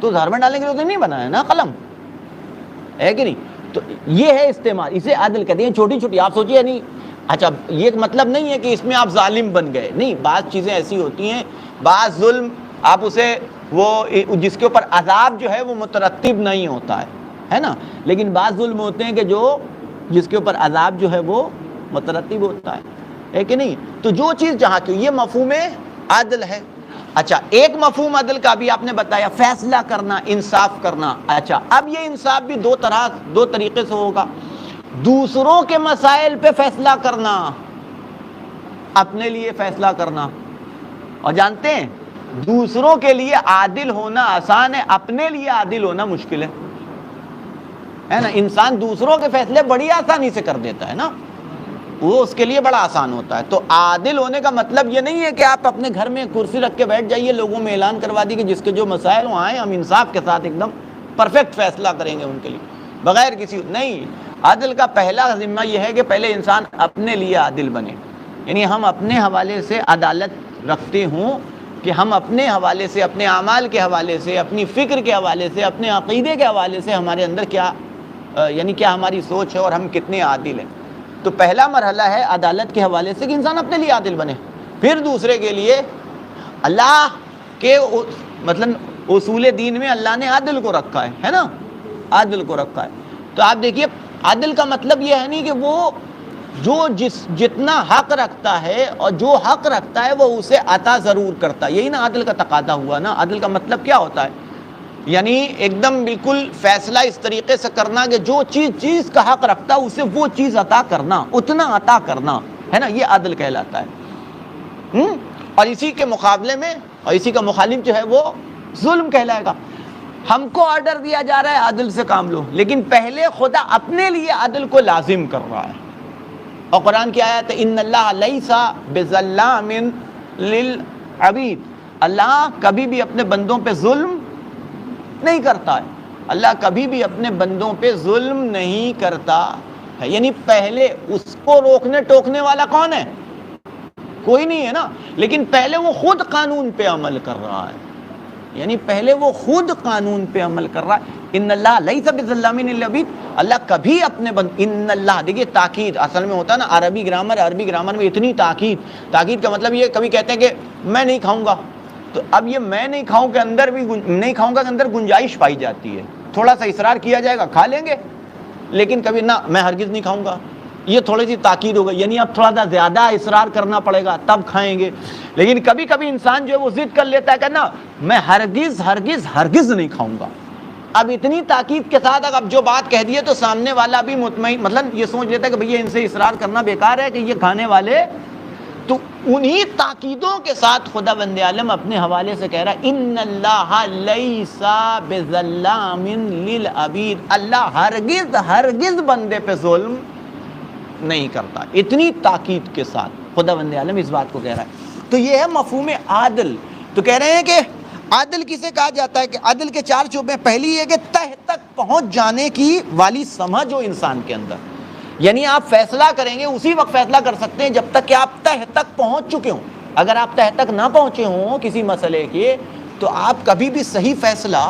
تو زاربن ڈالنے کے لیے تو نہیں بنا ہے نا قلم، ہے کہ نہیں؟ تو یہ ہے استعمال، اسے عادل کہتے ہیں۔ چھوٹی چھوٹی آپ سوچیے، نہیں اچھا یہ مطلب نہیں ہے کہ اس میں آپ ظالم بن گئے، نہیں، بعض چیزیں ایسی ہوتی ہیں، بعض ظلم آپ اسے وہ جس کے اوپر عذاب جو ہے وہ مترتب نہیں ہوتا ہے نا، لیکن بعض ظلم ہوتے ہیں کہ جو جس کے اوپر عذاب جو ہے وہ مترتب ہوتا ہے کہ نہیں؟ تو جو چیز جہاں کی یہ مفہوم عدل ہے۔ اچھا ایک مفہوم عدل کا بھی آپ نے بتایا، فیصلہ کرنا، انصاف کرنا۔ اچھا اب یہ انصاف بھی دو طریقے سے ہوگا، دوسروں کے مسائل پہ فیصلہ کرنا، اپنے لیے فیصلہ کرنا۔ اور جانتے ہیں دوسروں کے لیے عادل ہونا آسان ہے، اپنے لیے عادل ہونا مشکل ہے نا۔ انسان دوسروں کے فیصلے بڑی آسانی سے کر دیتا ہے نا، وہ اس کے لیے بڑا آسان ہوتا ہے۔ تو عادل ہونے کا مطلب یہ نہیں ہے کہ آپ اپنے گھر میں کرسی رکھ کے بیٹھ جائیے، لوگوں میں اعلان کروا دی کہ جس کے جو مسائل ہوں آئیں، ہم انصاف کے ساتھ ایک دم پرفیکٹ فیصلہ کریں گے ان کے لیے بغیر کسی، نہیں۔ عدل کا پہلا ذمہ یہ ہے کہ پہلے انسان اپنے لیے عادل بنے، یعنی ہم اپنے حوالے سے عدالت رکھتے ہوں کہ ہم اپنے حوالے سے، اپنے اعمال کے حوالے سے، اپنی فکر کے حوالے سے، اپنے عقیدے کے حوالے سے ہمارے اندر کیا یعنی کیا ہماری سوچ ہے اور ہم کتنے عادل ہیں۔ تو پہلا مرحلہ ہے عدالت کے حوالے سے کہ انسان اپنے لیے عادل بنے، پھر دوسرے کے لیے اللہ کے مطلب اصول دین میں اللہ نے عادل کو رکھا ہے نا، عادل کو رکھا ہے۔ تو آپ دیکھیے عادل کا مطلب یہ ہے نہیں کہ وہ جو جتنا حق رکھتا ہے اور جو حق رکھتا ہے وہ اسے عطا ضرور کرتا ہے، یہی نا عادل کا تقاضا ہوا نا۔ عادل کا مطلب کیا ہوتا ہے؟ یعنی ایک دم بالکل فیصلہ اس طریقے سے کرنا کہ جو چیز کا حق رکھتا ہے اسے وہ چیز عطا کرنا، اتنا عطا کرنا، ہے نا، یہ عدل کہلاتا ہے۔ اور اسی کے مقابلے میں اور اسی کا مخالف جو ہے وہ ظلم کہلائے گا۔ ہم کو آرڈر دیا جا رہا ہے عدل سے کام لو، لیکن پہلے خدا اپنے لیے عدل کو لازم کر رہا ہے۔ اور قرآن کی آیت ہے ان اللہ لیس بظلام للعبید، اللہ کبھی بھی اپنے بندوں پہ ظلم نہیں کرتا ہے، اللہ کبھی بھی اپنے بندوں پہ ظلم نہیں کرتا ہے۔ یعنی پہلے اس کو روکنے ٹوکنے والا کون ہے؟ کوئی نہیں ہے نا، لیکن پہلے وہ خود قانون پہ عمل کر رہا ہے، یعنی پہلے وہ خود قانون پہ عمل کر رہا ہے۔ ان اللہ لیس بظلام للعبید، اللہ کبھی اپنے ان اللہ، دیکھیے تاکید اصل میں ہوتا ہے نا، عربی گرامر میں اتنی تاکید کا مطلب یہ، کبھی کہتے ہیں کہ میں نہیں کھاؤں گا، تو اب یہ میں نہیں کھاؤں کے اندر بھی نہیں کھاؤں گا کے اندر گنجائش پائی جاتی ہے، تھوڑا سا اصرار کیا جائے گا کھا لیں گے، لیکن کبھی نہ میں ہرگز نہیں کھاؤں گا، یہ تھوڑی سی تاکید ہو گئی، یعنی اب تھوڑا سا زیادہ اصرار کرنا پڑے گا تب کھائیں گے۔ لیکن کبھی کبھی انسان جو ہے وہ ضد کر لیتا ہے کہ نا میں ہرگز نہیں کھاؤں گا، اب اتنی تاکید کے ساتھ اب جو بات کہہ دی ہے تو سامنے والا بھی مطمئن، مطلب یہ سوچ لیتا ہے کہ بھئی ان سے اصرار کرنا بیکار ہے کہ یہ کھانے والے، تو انہی تاکیدوں کے ساتھ خدا بند عالم اپنے حوالے سے کہہ رہا ہے ان اللہ لیس بظلام للعبید، اللہ ہرگز بندے پہ ظلم نہیں کرتا، اتنی تاکید کے ساتھ خدا بند عالم اس بات کو کہہ رہا ہے۔ تو یہ ہے مفہوم عادل۔ تو کہہ رہے ہیں کہ عادل کسے کہا جاتا ہے کہ عدل کے 4 شعبے، پہلی یہ کہ تہ تک پہنچ جانے کی والی سمجھ ہو انسان کے اندر، یعنی آپ فیصلہ کریں گے اسی وقت فیصلہ کر سکتے ہیں جب تک کہ آپ تہ تک پہنچ چکے ہوں۔ اگر آپ تہ تک نہ پہنچے ہوں کسی مسئلے کے تو آپ کبھی بھی صحیح فیصلہ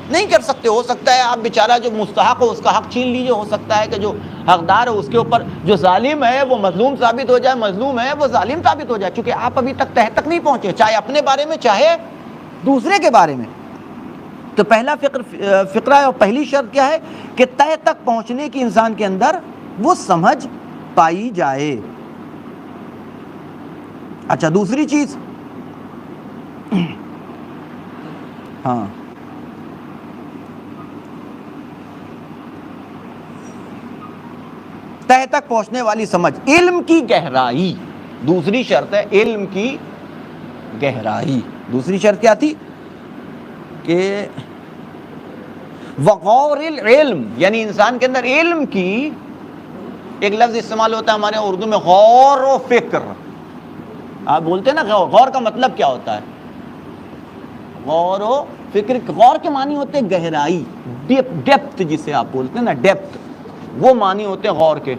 نہیں کر سکتے۔ ہو سکتا ہے آپ بیچارہ جو مستحق ہو اس کا حق چھین لیجیے، ہو سکتا ہے کہ جو حقدار ہو اس کے اوپر جو ظالم ہے وہ مظلوم ثابت ہو جائے، مظلوم ہے وہ ظالم ثابت ہو جائے، چونکہ آپ ابھی تک تہ تک نہیں پہنچے، چاہے اپنے بارے میں چاہے دوسرے کے بارے میں۔ تو پہلا فقرہ اور پہلی شرط کیا ہے کہ تہ تک پہنچنے کی انسان کے اندر وہ سمجھ پائی جائے۔ اچھا دوسری چیز، ہاں تہ تک پہنچنے والی سمجھ، علم کی گہرائی، دوسری شرط ہے علم کی گہرائی۔ دوسری شرط کیا تھی کہ وغور العلم، یعنی انسان کے اندر علم کی، ایک لفظ استعمال ہوتا ہے ہمارے اردو میں غور و فکر، آپ بولتے ہیں نا غور کا مطلب کیا ہوتا ہے؟ غور و فکر، غور کے معنی ہوتے ہیں گہرائی، ڈیپتھ جسے آپ بولتے ہیں نا، ڈیپتھ، وہ معنی ہوتے ہیں غور کے۔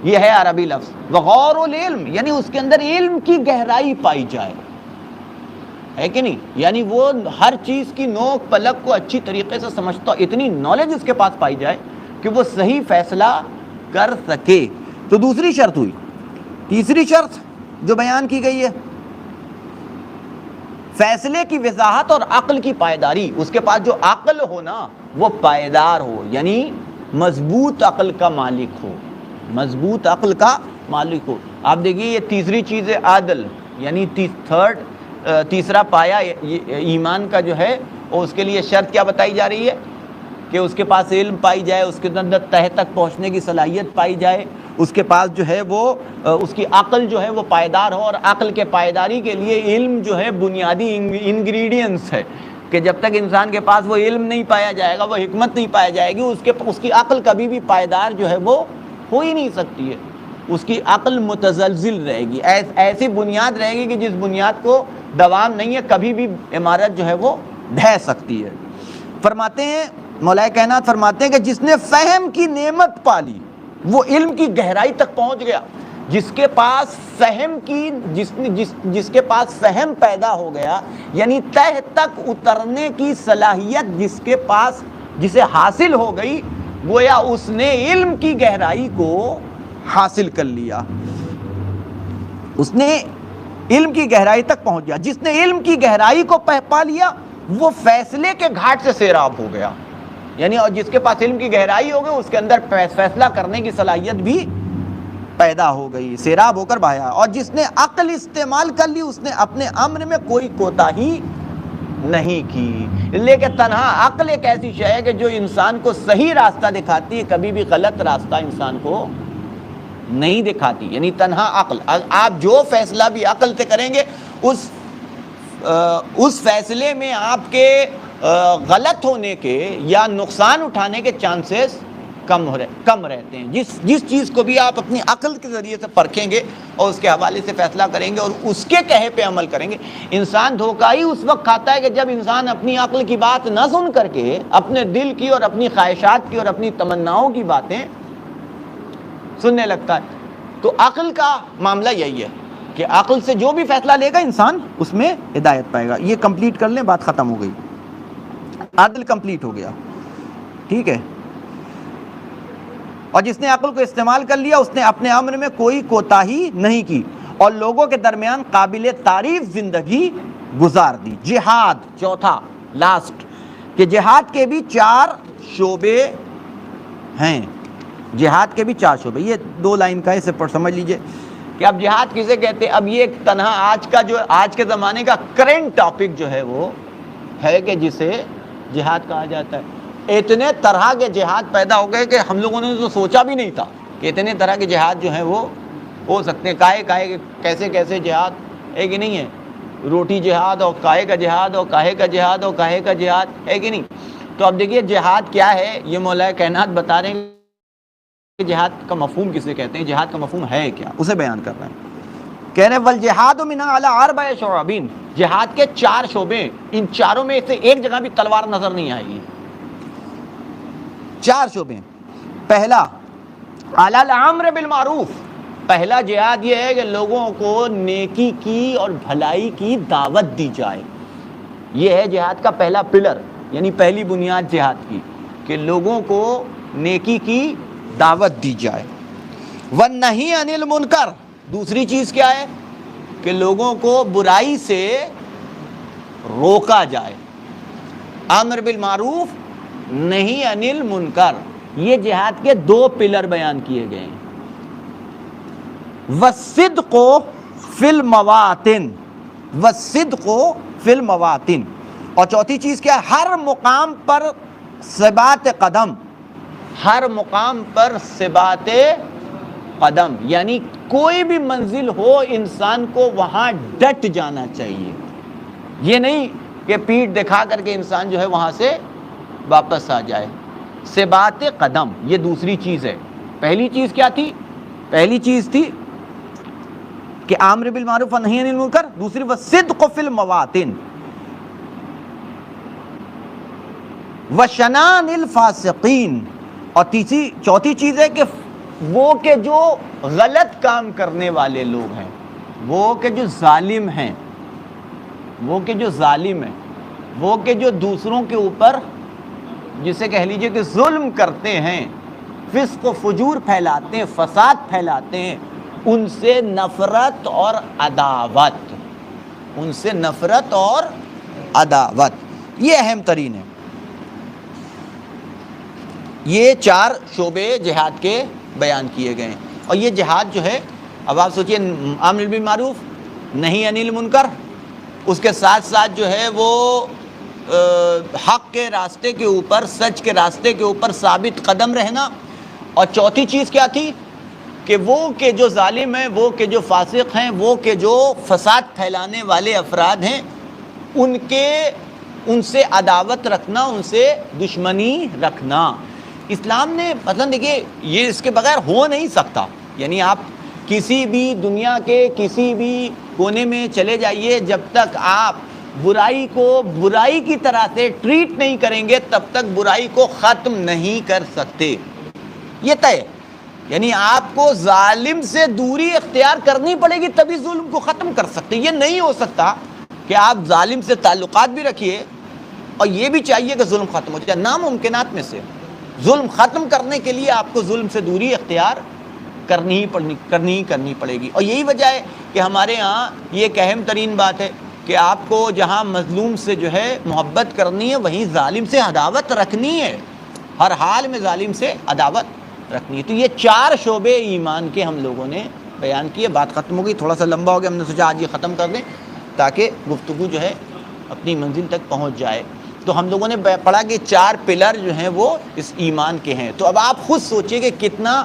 یہ ہے عربی لفظ. وغور العلم یعنی اس کے اندر علم کی گہرائی پائی جائے, ہے کہ نہیں, یعنی وہ ہر چیز کی نوک پلک کو اچھی طریقے سے سمجھتا, اتنی نالج اس کے پاس پائی جائے کہ وہ صحیح فیصلہ کر سکے. تو دوسری شرط ہوئی. تیسری شرط جو بیان کی گئی ہے, فیصلے کی وضاحت اور عقل کی پائیداری. اس کے پاس جو عقل ہو نا وہ پائیدار ہو, یعنی مضبوط عقل کا مالک ہو, مضبوط عقل کا مالک ہو. آپ دیکھیے یہ تیسری چیز ہے عدل, یعنی تیسرا پایا ایمان کا جو ہے, اور اس کے لیے شرط کیا بتائی جا رہی ہے کہ اس کے پاس علم پائی جائے, اس کے اندر تہ تک پہنچنے کی صلاحیت پائی جائے, اس کے پاس جو ہے وہ اس کی عقل جو ہے وہ پائیدار ہو. اور عقل کے پائیداری کے لیے علم جو ہے بنیادی انگریڈینٹس ہے, کہ جب تک انسان کے پاس وہ علم نہیں پایا جائے گا, وہ حکمت نہیں پایا جائے گی, اس کی عقل کبھی بھی پائیدار جو ہے وہ ہو ہی نہیں سکتی ہے. اس کی عقل متزلزل رہے گی, ایسی بنیاد رہے گی کہ جس بنیاد کو دوام نہیں ہے, کبھی بھی عمارت جو ہے وہ ڈھہ سکتی ہے. فرماتے ہیں مولا کائنات فرماتے ہیں کہ جس نے فہم کی نعمت پالی وہ علم کی گہرائی تک پہنچ گیا. جس کے پاس فہم کی جس کے پاس فہم پیدا ہو گیا, یعنی تہ تک اترنے کی صلاحیت جس کے پاس جسے حاصل ہو گئی, گویا اس نے علم کی گہرائی کو حاصل کر لیا, اس نے علم کی گہرائی تک پہنچ گیا. جس نے علم کی گہرائی کو پا لیا وہ فیصلے کے گھاٹ سے سیراب ہو گیا, یعنی اور جس کے پاس علم کی گہرائی ہو گئی اس کے اندر فیصلہ کرنے کی صلاحیت بھی پیدا ہو گئی, سیراب ہو کر بہایا. اور جس نے عقل استعمال کر لی اس نے اپنے امر میں کوئی کوتاہی نہیں کی. لیکن تنہا عقل ایک ایسی شے ہے کہ جو انسان کو صحیح راستہ دکھاتی ہے, کبھی بھی غلط راستہ انسان کو نہیں دکھاتی. یعنی تنہا عقل, آپ جو فیصلہ بھی عقل سے کریں گے اس فیصلے میں آپ کے غلط ہونے کے یا نقصان اٹھانے کے چانسز کم رہتے ہیں. جس چیز کو بھی آپ اپنی عقل کے ذریعے سے پرکھیں گے اور اس کے حوالے سے فیصلہ کریں گے اور اس کے کہے پہ عمل کریں گے. انسان دھوکہ ہی اس وقت کھاتا ہے کہ جب انسان اپنی عقل کی بات نہ سن کر کے اپنے دل کی اور اپنی خواہشات کی اور اپنی تمناؤں کی باتیں سننے لگتا ہے. تو عقل کا معاملہ یہی ہے کہ عقل سے جو بھی فیصلہ لے گا انسان اس میں ہدایت پائے گا. یہ کمپلیٹ کر لیں, بات ختم ہو گئی, عدل کمپلیٹ ہو گیا, ٹھیک ہے. اور جس نے عقل کو استعمال کر لیا اس نے اپنے امر میں کوئی کوتاہی نہیں کی اور لوگوں کے درمیان قابل تعریف زندگی گزار دی. جہاد چوتھا لاسٹ, کہ جہاد کے بھی 4 شعبے ہیں. جہاد کے بھی 4 شعبے, یہ 2 لائن کا ہے, اسے سمجھ لیجئے کہ اب جہاد کسے کہتے ہیں. اب یہ تنہا آج کے زمانے کا کرنٹ ٹاپک جو ہے وہ ہے کہ جسے جہاد کہا جاتا ہے. اتنے طرح کے جہاد پیدا ہو گئے کہ ہم لوگوں نے تو سوچا بھی نہیں تھا کہ اتنے طرح کے جہاد جو ہیں وہ ہو سکتے ہیں. کائے کیسے جہاد ہے کہ نہیں ہے, روٹی جہاد اور کائے کا جہاد اور کاہے کا جہاد اور کاہے کا جہاد ہے کہ نہیں. تو اب دیکھیے جہاد کیا ہے, یہ مولا کائنات بتا رہے ہیں کہ جہاد کا مفہوم کسے کہتے ہیں, جہاد کا مفہوم ہے کیا, اسے بیان کر رہے ہیں. کہہ رہے ہیں والجہاد منہا علی 4 شعب, جہاد کے 4 شعبے, ان چاروں میں سے ایک جگہ بھی تلوار نظر نہیں آئے گی. 4 شعبے. پہلا علی الامر بالمعروف, پہلا جہاد یہ ہے کہ لوگوں کو نیکی کی اور بھلائی کی دعوت دی جائے. یہ ہے جہاد کا پہلا پلر, یعنی پہلی بنیاد جہاد کی, کہ لوگوں کو نیکی کی دعوت دی جائے. والنہی عن المنکر, دوسری چیز کیا ہے کہ لوگوں کو برائی سے روکا جائے. امر بالمعروف, نہیں عن المنکر, یہ جہاد کے 2 پلر بیان کیے گئے ہیں. والصدق فی المواطن, والصدق فی المواطن, اور چوتھی چیز کیا ہے, ہر مقام پر ثبات قدم, ہر مقام پر ثبات قدم, یعنی کوئی بھی منزل ہو انسان کو وہاں ڈٹ جانا چاہیے. یہ نہیں کہ پیٹھ دکھا کر کے انسان جو ہے وہاں سے واپس آ جائے. ثبات قدم یہ دوسری چیز ہے. پہلی چیز کیا تھی, پہلی چیز تھی کہ امر بالمعروف و نہی عن المنکر, دوسری والصدق فی المواطن, وشنان الفاسقین, اور چوتھی چیز ہے کہ وہ کہ جو غلط کام کرنے والے لوگ ہیں، وہ کہ جو ظالم ہیں، وہ کہ جو ظالم ہیں، وہ کہ جو دوسروں کے اوپر جسے کہہ لیجئے کہ ظلم کرتے ہیں، فسق و فجور پھیلاتے ہیں، فساد پھیلاتے ہیں، ان سے نفرت اور عداوت، ان سے نفرت اور عداوت، یہ اہم ترین ہے۔ یہ 4 شعبے جہاد کے بیان کیے گئے ہیں، اور یہ جہاد جو ہے، اب آپ سوچئے امر بالمعروف نہی عن المنکر، اس کے ساتھ ساتھ جو ہے وہ حق کے راستے کے اوپر، سچ کے راستے کے اوپر ثابت قدم رہنا، اور چوتھی چیز کیا تھی کہ وہ کہ جو ظالم ہیں، وہ کہ جو فاسق ہیں، وہ کہ جو فساد پھیلانے والے افراد ہیں، ان سے عداوت رکھنا، ان سے دشمنی رکھنا۔ اسلام نے مثلا دیکھیے یہ اس کے بغیر ہو نہیں سکتا، یعنی آپ کسی بھی دنیا کے کسی بھی کونے میں چلے جائیے، جب تک آپ برائی کو برائی کی طرح سے ٹریٹ نہیں کریں گے تب تک برائی کو ختم نہیں کر سکتے، یہ طے۔ یعنی آپ کو ظالم سے دوری اختیار کرنی پڑے گی تبھی ظلم کو ختم کر سکتے۔ یہ نہیں ہو سکتا کہ آپ ظالم سے تعلقات بھی رکھیے اور یہ بھی چاہیے کہ ظلم ختم ہو جائے، ناممکنات میں سے۔ ظلم ختم کرنے کے لیے آپ کو ظلم سے دوری اختیار کرنی ہی پڑے گی، اور یہی وجہ ہے کہ ہمارے ہاں یہ ایک اہم ترین بات ہے کہ آپ کو جہاں مظلوم سے جو ہے محبت کرنی ہے وہیں ظالم سے عداوت رکھنی ہے، ہر حال میں ظالم سے عداوت رکھنی ہے۔ تو یہ 4 شعبے ایمان کے ہم لوگوں نے بیان کیے۔ بات ختم ہو گئی، تھوڑا سا لمبا ہو گیا، ہم نے سوچا آج یہ ختم کر دیں تاکہ گفتگو جو ہے اپنی منزل تک پہنچ جائے۔ تو ہم لوگوں نے پڑھا کہ 4 پلر جو ہیں وہ اس ایمان کے ہیں۔ تو اب آپ خود سوچئے کہ کتنا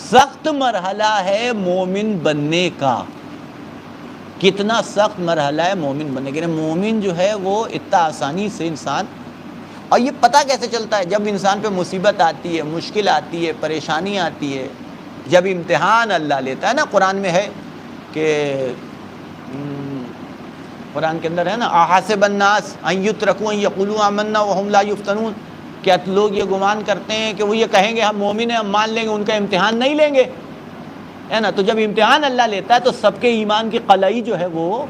سخت مرحلہ ہے مومن بننے کا، کتنا سخت مرحلہ ہے مومن بننے کا۔ مومن جو ہے وہ اتنا آسانی سے انسان، اور یہ پتہ کیسے چلتا ہے جب انسان پہ مصیبت آتی ہے، مشکل آتی ہے، پریشانی آتی ہے، جب امتحان اللہ لیتا ہے نا۔ قرآن میں ہے کہ قرآن کے اندر ہے نا، احسب الناس ان یترکوا ان یقولوا آمنا وهم لا یفتنون، کیا لوگ یہ گمان کرتے ہیں کہ وہ یہ کہیں گے ہم مومن ہیں، ہم مان لیں گے، ان کا امتحان نہیں لیں گے، ہے نا۔ تو جب امتحان اللہ لیتا ہے تو سب کے ایمان کی قلعی جو ہے وہ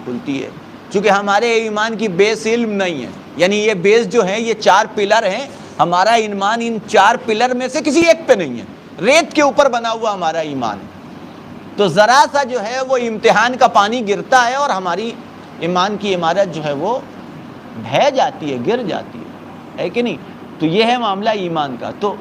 کھلتی ہے، چونکہ ہمارے ایمان کی بیس علم نہیں ہے، یعنی یہ بیس جو ہے یہ 4 پلر ہیں، ہمارا ایمان ان 4 پلر میں سے کسی ایک پہ نہیں ہے، ریت کے اوپر بنا ہوا ہمارا ایمان۔ تو ذرا سا جو ہے وہ امتحان کا پانی گرتا ہے اور ہماری ایمان کی عمارت جو ہے وہ ڈھہ جاتی ہے، گر جاتی ہے کہ نہیں۔ تو یہ ہے معاملہ ایمان کا۔ تو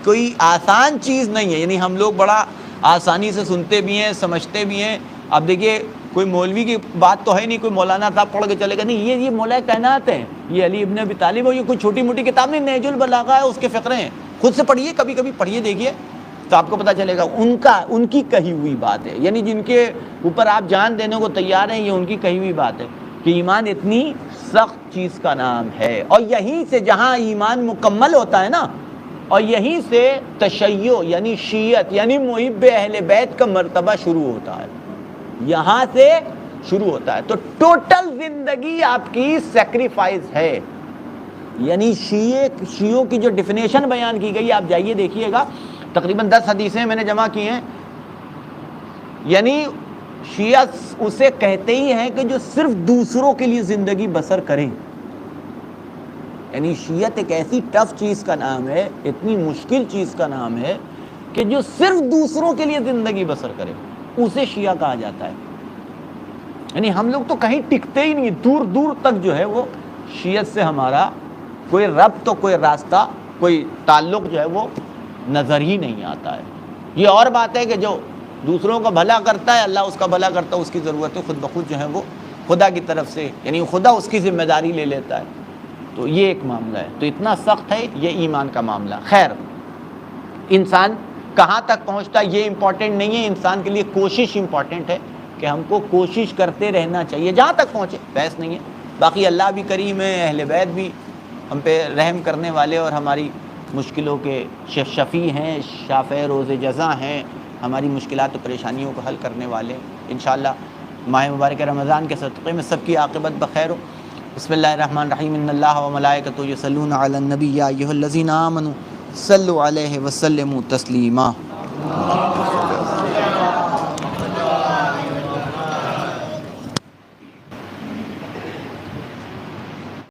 کوئی آسان چیز نہیں ہے، یعنی ہم لوگ بڑا آسانی سے سنتے بھی ہیں، سمجھتے بھی ہیں۔ اب دیکھیے کوئی مولوی کی بات تو ہے نہیں، کوئی مولانا صاحب پڑھ کے چلے گا نہیں، یہ مولا کائنات ہیں، یہ علی ابن ابی طالب ہو، یہ کوئی چھوٹی موٹی کتاب نہیں، نہج البلاغہ ہے، اس کے فقرے ہیں، خود سے پڑھیے، کبھی کبھی پڑھیے دیکھیے تو آپ کو پتہ چلے گا ان کی کہی ہوئی بات ہے، یعنی جن کے اوپر آپ جان دینے کو تیار ہیں، یہ ان کی کہی ہوئی بات ہے کہ ایمان اتنی سخت چیز کا نام ہے، اور یہیں سے جہاں ایمان مکمل ہوتا ہے نا، اور یہیں سے تشیع یعنی شیعت یعنی محب اہل بیت کا مرتبہ شروع ہوتا ہے، یہاں سے شروع ہوتا ہے۔ تو ٹوٹل زندگی آپ کی سیکریفائز ہے، یعنی شیعوں کی جو ڈیفینیشن بیان کی گئی آپ جائیے دیکھیے گا، تقریباً 10 حدیثیں میں نے جمع کی ہیں، یعنی شیعہ اسے کہتے ہی ہیں کہ جو صرف دوسروں کے لیے زندگی بسر کریں، یعنی شیعت ایک ایسی ٹف چیز کا نام ہے، اتنی مشکل چیز کا نام ہے کہ جو صرف دوسروں کے لیے زندگی بسر کرے اسے شیعہ کہا جاتا ہے۔ یعنی ہم لوگ تو کہیں ٹکتے ہی نہیں، دور دور تک جو ہے وہ شیعت سے ہمارا کوئی ربط تو کوئی راستہ کوئی تعلق جو ہے وہ نظر ہی نہیں آتا ہے۔ یہ اور بات ہے کہ جو دوسروں کا بھلا کرتا ہے اللہ اس کا بھلا کرتا ہے، اس کی ضرورتیں خود بخود جو ہیں وہ خدا کی طرف سے، یعنی خدا اس کی ذمہ داری لے لیتا ہے۔ تو یہ ایک معاملہ ہے، تو اتنا سخت ہے یہ ایمان کا معاملہ۔ خیر، انسان کہاں تک پہنچتا ہے یہ امپورٹنٹ نہیں ہے، انسان کے لیے کوشش امپورٹنٹ ہے کہ ہم کو کوشش کرتے رہنا چاہیے جہاں تک پہنچے، بحث نہیں ہے۔ باقی اللہ بھی کریم ہے، اہل بیت بھی ہم پہ رحم کرنے والے اور ہماری مشکلوں کے شفیع ہیں، شافع روز جزا ہیں، ہماری مشکلات و پریشانیوں کو حل کرنے والے۔ انشاءاللہ ماہ مبارک رمضان کے صدقے میں سب کی عاقبت بخیر ہو۔ بسم اللہ الرحمن الرحیم، ان اللہ و ملائکتہ یصلون علی النبی یا ایھا الذین آمنوا صلو علیہ وسلم تسلیما.